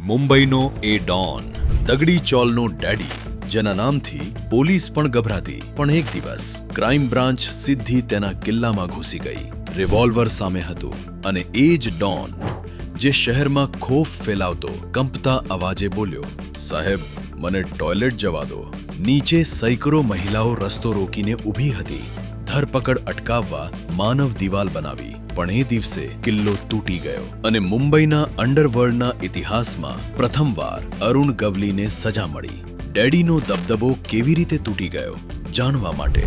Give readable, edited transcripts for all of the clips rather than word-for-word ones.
મુંબઈનો એ Don, Dagdi ચોલનો daddy, જેના નામથી police પણ ગભરાતી. પણ એક દિવસ ક્રાઇમ બ્રાન્ચ સીધી તેના કિલ્લામાં ઘૂસી ગઈ. રિવોલ્વર સામે હતું અને એ જ ડોન, જે શહેરમાં ખોફ ફેલાવતો કંપતા અવાજે બોલ્યો, સાહેબ, મને ટોયલેટ જવા દો. નીચે સેંકડો મહિલાઓ રસ્તો રોકીને ઊભી હતી. ધરપકડ અટકાવવા માનવ દિવાલ બનાવી. પણ એ દિવસે કિલ્લો તૂટી ગયો અને મુંબઈના અંડરવર્લ્ડના ઇતિહાસમાં પ્રથમવાર અરુણ ગવલીને સજા મળી. ડેડીનો દબદબો કેવી રીતે તૂટી ગયો, જાણવા માટે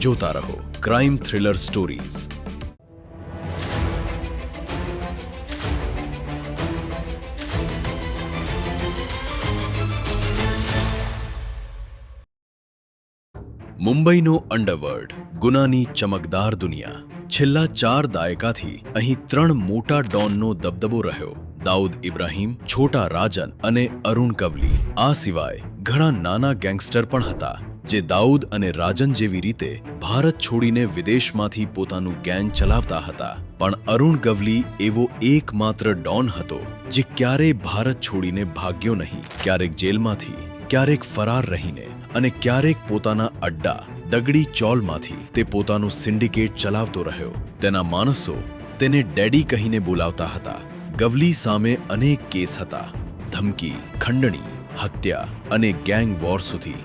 જોતા રહો ક્રાઇમ થ્રિલર સ્ટોરીઝ. મુંબઈનો અંડરવર્લ્ડ, ગુનાની ચમકદાર દુનિયા. છેલ્લા 4 દાયકાથી અહીં 3 મોટા ડોનનો દબદબો રહ્યો: દાઉદ ઇબ્રાહિમ, છોટા રાજન અને અરુણ ગવલી. આ સિવાય ઘણા નાના ગેંગસ્ટર પણ હતા, જે દાઉદ અને રાજન જેવી રીતે ભારત છોડીને વિદેશમાંથી પોતાનું ગેંગ ચલાવતા હતા. પણ અરુણ ગવલી એવો એકમાત્ર ડોન હતો જે ક્યારેય ભારત છોડીને ભાગ્યો નહીં. ક્યારેક જેલમાંથી, ક્યારેક ફરાર રહીને અને ક્યારેક પોતાના અડ્ડા દગડી ચોલમાંથી તે પોતાનું સિન્ડિકેટ ચલાવતો રહ્યો. તેના માણસો તેને ડેડી કહીને બોલાવતા હતા. ગવલી સામે અનેક કેસ હતા: ધમકી, ખંડણી, હત્યા અને ગેંગ વોર સુધી.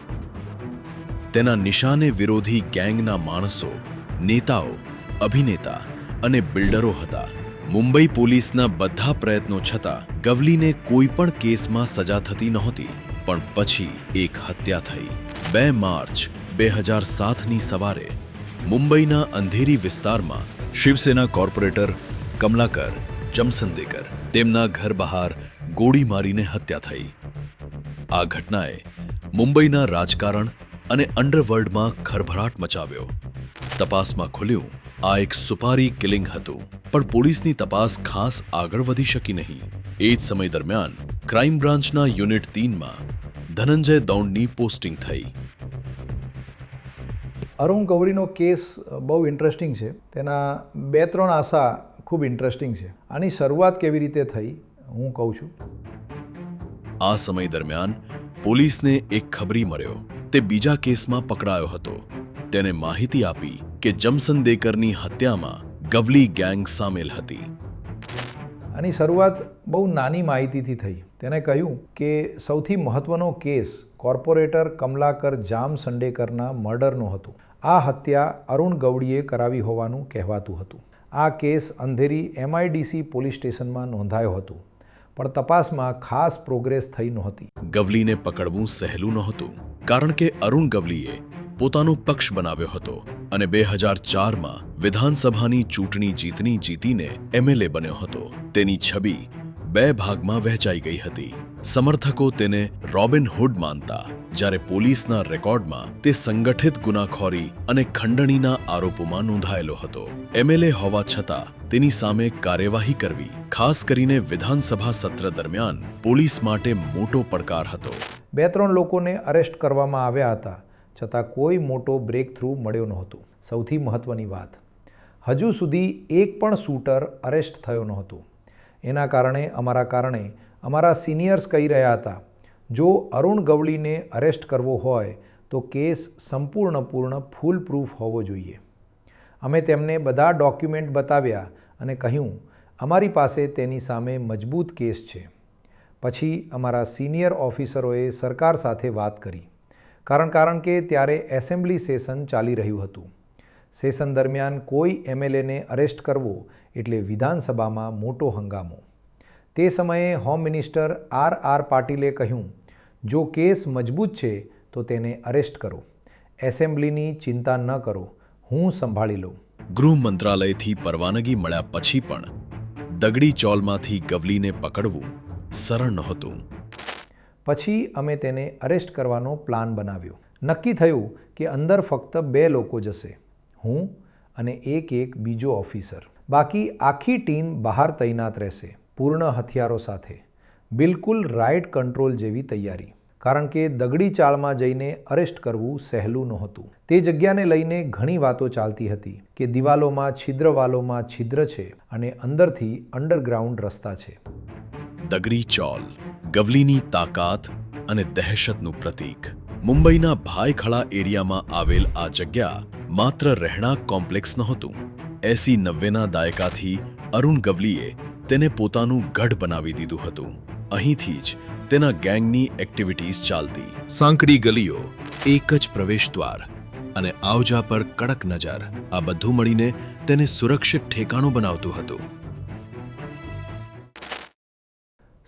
તેના નિશાને વિરોધી ગેંગના માણસો, નેતાઓ, અભિનેતા અને બિલ્ડરો હતા. મુંબઈ પોલીસના બધા પ્રયત્નો છતાં ગવલીને કોઈ પણ કેસમાં સજા થતી નહોતી. પણ પછી એક હત્યા થઈ. 2 માર્ચ 2007ની સવારે મુંબઈના અંધેરી વિસ્તારમાં શિવસેના કોર્પોરેટર કમલાકર જમસંદેકર તેમના ઘર બહાર ગોળી મારીને હત્યા થઈ. આ ઘટનાએ મુંબઈના રાજકારણ અને અંડરવર્લ્ડમાં ખળભળાટ મચાવ્યો. તપાસમાં ખુલ્યું, આ એક સુપારી કિલિંગ હતું. પણ પોલીસની તપાસ ખાસ આગળ વધી શકી નહીં. એ જ સમય દરમિયાન ક્રાઇમ બ્રાન્ચના યુનિટ 3માં ધનંજય દોંડની પોસ્ટિંગ થઈ. અરુણ ગવલીનો કેસ બહુ ઇન્ટરેસ્ટિંગ છે. તેના 2-3 આશા ખૂબ ઇન્ટરેસ્ટિંગ છે. આની શરૂઆત કેવી રીતે થઈ હું કહું છું. આ સમય દરમિયાન પોલીસને એક ખબરી મળ્યો. તે બીજા કેસમાં પકડાયો હતો. તેને માહિતી આપી કે જમસંદેકરની હત્યામાં ગવલી ગેંગ સામેલ હતી. આની શરૂઆત બહુ નાની માહિતીથી થઈ. તેને કહ્યું કે સૌથી મહત્ત્વનો કેસ કોર્પોરેટર કમલાકર જામસંડેકરના મર્ડરનો હતો. આ હત્યા અરુણ ગવલીએ કરાવી હોવાનું કહેવાતું હતું. આ કેસ અંધેરી MIDC પોલીસ સ્ટેશનમાં નોંધાયો હતો. પણ તપાસમાં ખાસ પ્રોગ્રેસ થઈ નહોતી. ગવલીને પકડવું સહેલું નહોતું, કારણ કે અરુણ ગવલીએ પોતાનો પક્ષ બનાવ્યો હતો અને 2004માં વિધાનસભાની ચૂંટણી જીતીને MLA બન્યો હતો. તેની છબી 2 ભાગમાં વહેંચાઈ ગઈ હતી. સમર્થકો તેને રોબિન હુડ માનતા, જ્યારે પોલીસના રેકોર્ડમાં તે સંગઠિત ગુનાખોરી અને ખંડણીના આરોપોમાં નોંધાયેલો હતો. MLA હોવા છતાં તેની સામે કાર્યવાહી કરવી, ખાસ કરીને વિધાનસભા સત્ર દરમિયાન, પોલીસ માટે મોટો પડકાર હતો. 2-3 લોકોને અરેસ્ટ કરવામાં આવ્યા હતા, છતાં કોઈ મોટો બ્રેક થ્રુ મળ્યો નહોતો. સૌથી મહત્ત્વની વાત, હજુ સુધી એક પણ શૂટર અરેસ્ટ થયો નહોતો. એના કારણે અમારા સિનિયર્સ કહી રહ્યા હતા, જો અરુણ ગવલીને અરેસ્ટ કરવો હોય તો કેસ સંપૂર્ણ ફૂલ પ્રૂફ હોવો જોઈએ. અમે તેમને બધા ડોક્યુમેન્ટ બતાવ્યા અને કહ્યું, અમારી પાસે તેની સામે મજબૂત કેસ છે. પછી અમારા સિનિયર ઓફિસરોએ સરકાર સાથે વાત કરી, કારણ કે ત્યારે એસેમ્બલી સેશન ચાલી રહ્યું હતું. સેશન દરમિયાન કોઈ MLAને અરેસ્ટ કરવો એટલે વિધાનસભામાં મોટો હંગામો. તે સમયે હોમ મિનિસ્ટર R પાટીલે કહ્યું, જો કેસ મજબૂત છે તો તેને અરેસ્ટ કરો. એસેમ્બલીની ચિંતા ન કરો, હું સંભાળી લઉં. ગૃહ મંત્રાલયથી પરવાનગી મળ્યા પછી પણ દગડી ચોલમાંથી ગવલીને પકડવું સરળ નહોતું. પછી અમે તેને અરેસ્ટ કરવાનો પ્લાન બનાવ્યો. નક્કી થયું કે અંદર ફક્ત 2 લોકો જશે, હું અને એક બીજો ઓફિસર. બાકી આખી ટીમ બહાર તૈનાત રહેશે, પૂર્ણ હથિયારો સાથે. બિલકુલ રાઇટ કંટ્રોલ જેવી તૈયારી. કારણ કે દગડી ચાળમાં જઈને અરેસ્ટ કરવું સહેલું નહોતું. તે જગ્યાને લઈને ઘણી વાતો ચાલતી હતી કે દિવાલોમાં છિદ્ર છે અને અંદરથી અંડરગ્રાઉન્ડ રસ્તા છે. દગડી ચોલ, ગવલીની તાકાત અને દહેશતનું પ્રતીક. મુંબઈના ભાયખળા એરિયામાં આવેલ આ જગ્યા માત્ર રહેણાંક કોમ્પ્લેક્સ નહોતું. 80-90ના દાયકાથી અરુણ ગવલીએ તેને પોતાનું ગઢ બનાવી દીધું હતું. અહીંથી જ તેના ગેંગની એક્ટિવિટીઝ ચાલતી. સાંકડી ગલીઓ, એક જ પ્રવેશદ્વાર અને આવજા પર કડક નજર, આ બધું મળીને તેને સુરક્ષિત ઠેકાણું બનાવતું હતું.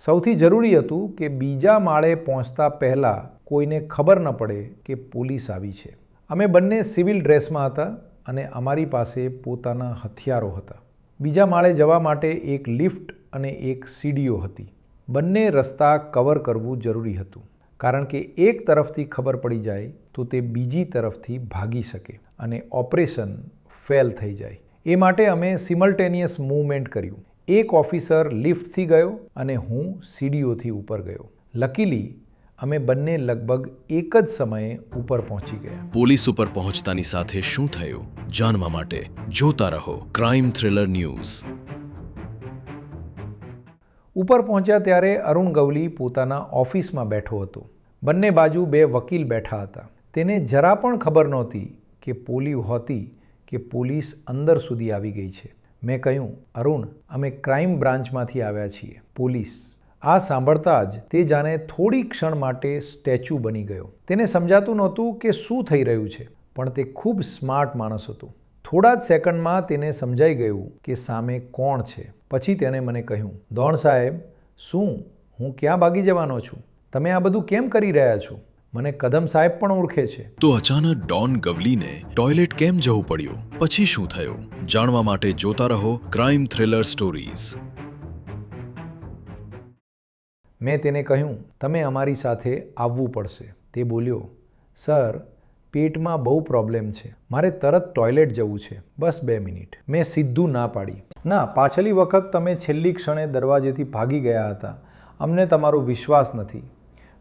સૌથી જરૂરી હતું કે બીજા માળે પહોંચતા પહેલાં કોઈને ખબર ન પડે કે પોલીસ આવી છે. અમે બંને સિવિલ ડ્રેસમાં હતા અને અમારી પાસે પોતાના હથિયારો હતા. બીજા માળે જવા માટે એક લિફ્ટ અને એક સીડીઓ હતી. બંને રસ્તા કવર કરવું જરૂરી હતું, કારણ કે એક તરફથી ખબર પડી જાય તો તે બીજી તરફથી ભાગી શકે અને ઓપરેશન ફેલ થઈ જાય. એ માટે અમે સિમલ્ટેનિયસ મૂવમેન્ટ કર્યું. એક ઓફિસર લિફ્ટથી ગયો અને હું સીડીઓથી ઉપર ગયો. લકીલી અમે બંને લગભગ એક જ સમયે ઉપર પહોંચી ગયા. પોલીસ ઉપર પહોંચતાની સાથે શું થયું જાણવા માટે જોતા રહો ક્રાઇમ થ્રિલર ન્યૂઝ. ઉપર પહોંચ્યા ત્યારે અરુણ ગવલી પોતાના ઓફિસમાં બેઠો હતો. બંને બાજુ બે વકીલ બેઠા હતા. તેને જરા પણ ખબર નહોતી કે પોલી હોતી કે પોલીસ અંદર સુધી આવી ગઈ છે. મેં કહ્યું, અરુણ, અમે ક્રાઇમ બ્રાન્ચમાંથી આવ્યા છીએ. પોલીસ. આ સાંભળતા જ તે જાણે થોડી ક્ષણ માટે સ્ટેચ્યુ બની ગયો. તેને સમજાતું નહોતું કે શું થઈ રહ્યું છે, પણ તે ખૂબ સ્માર્ટ માણસ હતો. થોડા જ સેકન્ડમાં તેને સમજાઈ ગયું કે સામે કોણ છે. પછી તેને મને કહ્યું, દોણ સાહેબ, શું હું ક્યાં ભાગી જવાનો છું? તમે આ બધું કેમ કરી રહ્યા છો? મને કદમ સાહેબ પણ ઓળખે છે. તો અચાનક ડોન ગવલીને ટોયલેટ કેમ જવું પડ્યું? પછી શું થયું? જાણવા માટે જોતા રહો ક્રાઇમ થ્રિલર સ્ટોરીઝ. મેં તેને કહ્યું, તમે અમારી સાથે આવવું પડશે. તે બોલ્યો, સર, પેટમાં બહુ પ્રોબ્લેમ છે. મારે તરત ટોયલેટ જવું છે. બસ 2 મિનિટ. મેં સીધું ના પાડી. ના, પાછલી વખત તમે છેલ્લી ક્ષણે દરવાજેથી ભાગી ગયા હતા. અમને તમારો વિશ્વાસ નથી.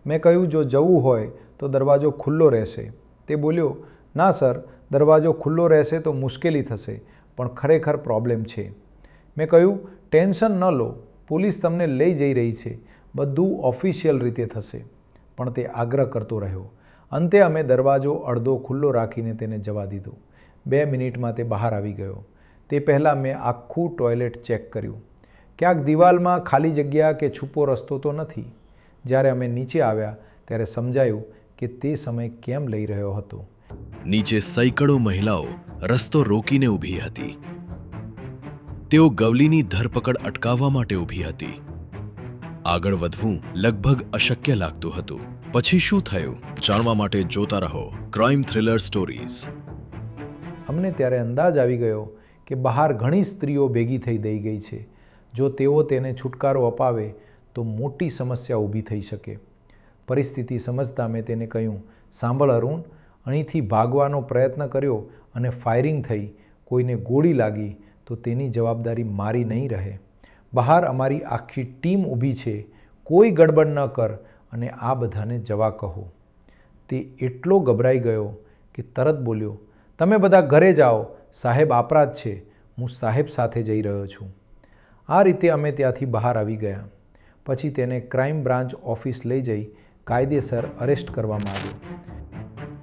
મેં કહ્યું, જો જવું હોય તો દરવાજો ખુલ્લો રહેશે. તે બોલ્યો, ના સર, દરવાજો ખુલ્લો રહેશે તો મુશ્કેલી થશે, પણ ખરેખર પ્રોબ્લેમ છે. મેં કહ્યું, ટેન્શન ન લો, પોલીસ તમને લઈ જઈ રહી છે. બધું ઓફિશિયલ રીતે થશે. પણ તે આગ્રહ કરતો રહ્યો. અંતે અમે દરવાજો અડધો ખુલ્લો રાખીને તેને જવા દીધો. 2 મિનિટમાં તે બહાર આવી ગયો. તે પહેલાં મેં આખું ટોયલેટ ચેક કર્યું. ક્યાંક દિવાલમાં ખાલી જગ્યા કે છૂપો રસ્તો તો નથી. જ્યારે અમે નીચે આવ્યા ત્યારે સમજાયું કે તે સમય કેમ લઈ રહ્યો હતો. નીચે સેંકડો મહિલાઓ રસ્તો રોકીને ઊભી હતી. તેઓ ગવલીની ધરપકડ અટકાવવા માટે ઊભી હતી. આગળ વધવું લગભગ અશક્ય લાગતું હતું. પછી શું થયું જાણવા માટે જોતા રહો ક્રાઇમ થ્રિલર સ્ટોરીઝ. અમને ત્યારે અંદાજ આવી ગયો કે બહાર ઘણી સ્ત્રીઓ ભેગી થઈ દઈ ગઈ છે. જો તેઓ તેને છુટકારો અપાવે તો મોટી સમસ્યા ઊભી થઈ શકે. પરિસ્થિતિ સમજતા મેં તેને કહ્યું, સાંભળ અરુણ, અહીંથી ભાગવાનો પ્રયત્ન કર્યો અને ફાયરિંગ થઈ, કોઈને ગોળી લાગી તો તેની જવાબદારી મારી નહીં રહે. બહાર અમારી આખી ટીમ ઊભી છે. કોઈ ગડબડ ન કર અને આ બધાને જવા કહો. તે એટલો ગભરાઈ ગયો કે તરત બોલ્યો, તમે બધા ઘરે જાઓ, સાહેબ આપરાધ છે. હું સાહેબ સાથે જઈ રહ્યો છું. આ રીતે અમે ત્યાંથી બહાર આવી ગયા. પછી તેને ક્રાઇમ બ્રાન્ચ ઓફિસ લઈ જઈ કાયદેસર અરેસ્ટ કરવામાં આવ્યો.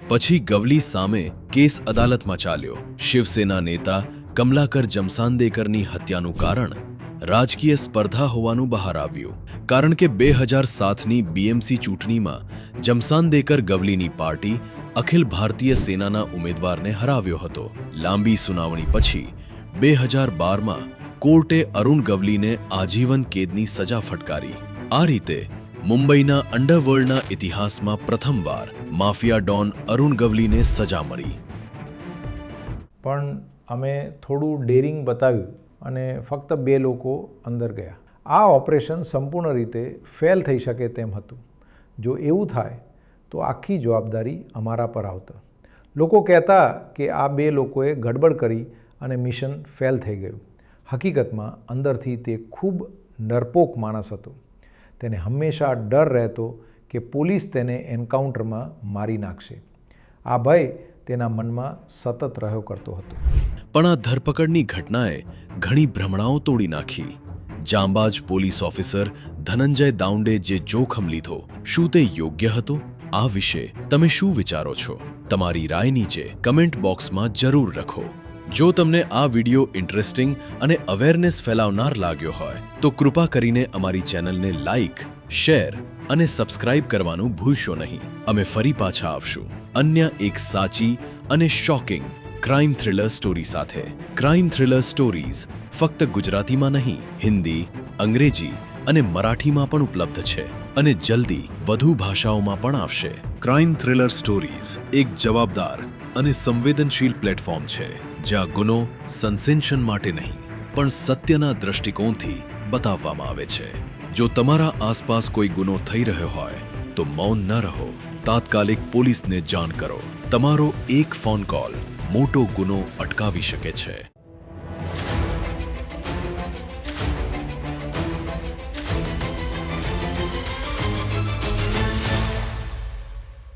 પછી ગવલી સામે કેસ અદાલતમાં ચાલ્યો. શિવસેના નેતા કમલાકર જમસાંદેકરની હત્યાનું કારણ રાજકીય સ્પર્ધા હોવાનું બહાર આવ્યું. કારણ કે 2007ની બીએમસી ચૂંટણીમાં જમસાંદેકર ગવલીની પાર્ટી અખિલ ભારતીય સેનાના ઉમેદવારને હરાવ્યો હતો. લાંબી સુનાવણી પછી 2012માં કોર્ટે અરુણ ગવલીને આજીવન કેદની સજા ફટકારી. આ રીતે મુંબઈના અંડરવર્લ્ડના ઇતિહાસમાં પ્રથમવાર માફિયા ડોન અરુણ ગવલીને સજા મળી. પણ અમે થોડું ડેરિંગ બતાવ્યું અને ફક્ત 2 લોકો અંદર ગયા. આ ઓપરેશન સંપૂર્ણ રીતે ફેલ થઈ શકે તેમ હતું. જો એવું થાય તો આખી જવાબદારી અમારા પર આવતા. લોકો કહેતા કે આ 2 લોકોએ ગડબડ કરી અને મિશન ફેલ થઈ ગયું. હકીકતમાં અંદરથી તે ખૂબ ડરપોક માણસ હતો. તેને હંમેશા ડર રહેતો કે પોલીસ તેને એન્કાઉન્ટરમાં મારી નાખશે. આ ભય તેના મનમાં સતત રહ્યો કરતો હતો. પણ આ ધરપકડની ઘટનાએ ઘણી ભ્રમણાઓ તોડી નાખી. જાંબાજ પોલીસ ઓફિસર ધનંજય દાઉંડે જે જોખમ લીધો, શું તે યોગ્ય હતો? આ વિશે તમે શું વિચારો છો? તમારી રાય નીચે કમેન્ટ બોક્સમાં જરૂર લખો. જો તમને આ વિડિયો ઇન્ટરેસ્ટિંગ અને અવેરનેસ ફેલાવનાર લાગ્યો હોય તો કૃપા કરીને અમારી ચેનલને લાઇક, શેર અને સબસ્ક્રાઇબ કરવાનું ભૂલશો નહીં. અમે ફરી પાછા આવશું અન્ય એક સાચી અને શોકિંગ ક્રાઇમ થ્રિલર સ્ટોરી સાથે. ક્રાઇમ થ્રિલર સ્ટોરીઝ ફક્ત ગુજરાતીમાં નહીં, હિન્દી, અંગ્રેજી અને મરાઠીમાં પણ ઉપલબ્ધ છે અને જલ્દી વધુ ભાષાઓમાં પણ આવશે. ક્રાઇમ થ્રિલર સ્ટોરીઝ એક જવાબદાર અને સંવેદનશીલ પ્લેટફોર્મ છે જ્યાં ગુનો સેન્સેશન માટે નહીં પણ સત્યના દૃષ્ટિકોણથી બતાવવામાં આવે છે. જો તમારા આસપાસ કોઈ ગુનો થઈ રહ્યો હોય તો મૌન ન રહો. તાત્કાલિક પોલીસને જાણ કરો. તમારો એક ફોન કોલ મોટો ગુનો અટકાવી શકે છે.